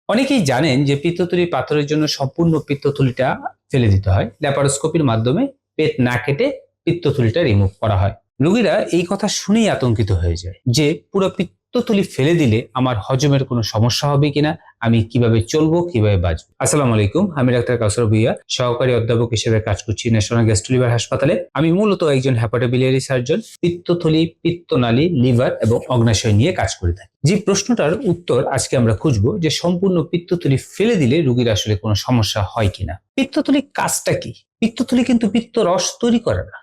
অনেকেই জানেন যে পিত্তথলি পাথরের জন্য সম্পূর্ণ পিত্তথলিটা ফেলে দিতে হয়। ল্যাপারোস্কোপির মাধ্যমে পেট না কেটে পিত্তথলিটা রিমুভ করা হয়। রোগীরা এই কথা শুনেই আতঙ্কিত হয়ে যায় যে পুরো পিত্তথলি ফেলে দিলে আমার হজমের কোনো সমস্যা হবে কিনা, আমি কিভাবে চলবো, কিভাবে বাঁচবো। আসসালামু আলাইকুম, আমি ডাক্তার কাউসার ভুঁইয়া, সহকারী অধ্যাপক হিসেবে কাজ করছি ন্যাশনাল গ্যাস্ট্রো হাসপাতালে। আমি মূলত একজন হেপাটোবিলিয়ারি সার্জন। পিত্তথলি, পিত্তনালী, লিভার এবং অগ্নাশয় নিয়ে কাজ করে থাকি। যে প্রশ্নটার উত্তর আজকে আমরা খুঁজবো যে সম্পূর্ণ পিত্তথলি ফেলে দিলে রোগীর আসলে কোনো সমস্যা হয় কিনা। পিত্তথলির কাজটা কি? পিত্তথলি কিন্তু পিত্তরস তৈরি করে না।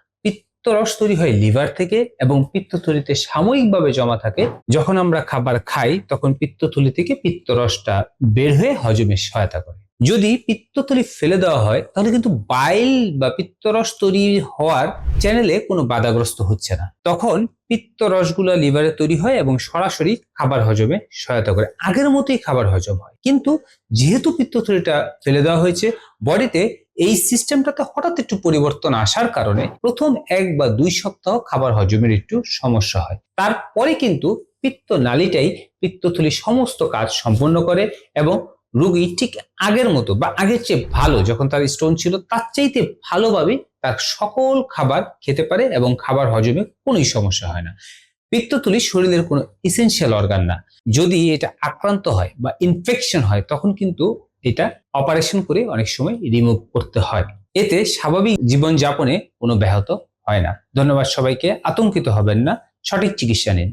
পিত্তরস তৈরি হয় লিভার থেকে এবং পিত্তথলিতে সাময়িকভাবে জমা থাকে। যখন আমরা খাবার খাই তখন পিত্তথলি থেকে পিত্তরসটা বের হয়ে হজমে সহায়তা করে। যদি পিত্তথলি ফেলে দেওয়া হয় তাহলে কিন্তু বাইল বা পিত্তরস তৈরি হওয়ার চ্যানেলে কোনো বাধাগ্রস্ত হচ্ছে না। তখন পিত্তরসগুলো লিভারে তৈরি হয় এবং সরাসরি খাবার হজমে সহায়তা করে, আগের মতোই খাবার হজম হয়। কিন্তু যেহেতু পিত্তথলিটা ফেলে দেওয়া হয়েছে, বডিতে এই সিস্টেমটাতে হঠাৎ একটু পরিবর্তন আসার কারণে প্রথম 1 বা 2 সপ্তাহ খাবার হজমের একটু সমস্যা হয়। তারপরে কিন্তু পিত্তনালীটাই পিত্তথলির সমস্ত কাজ সম্পন্ন করে এবং রোগী ঠিক আগের মতো বা আগের চেয়ে ভালো, যখন তার স্টোন ছিল তার চাইতে ভালোভাবে তার সকল খাবার খেতে পারে এবং খাবার হজমে কোনো সমস্যা হয় না। পিত্তথলি শরীরের কোনো ইসেনশিয়াল অর্গান না। যদি এটা আক্রান্ত হয় বা ইনফেকশন হয় তখন কিন্তু এটা অপারেশন করে অনেক সময় রিমুভ করতে হয়। এতে স্বাভাবিক জীবনযাপনে কোনো ব্যাহত হয় না। ধন্যবাদ সবাইকে। আতঙ্কিত হবেন না, সঠিক চিকিৎসা নিন।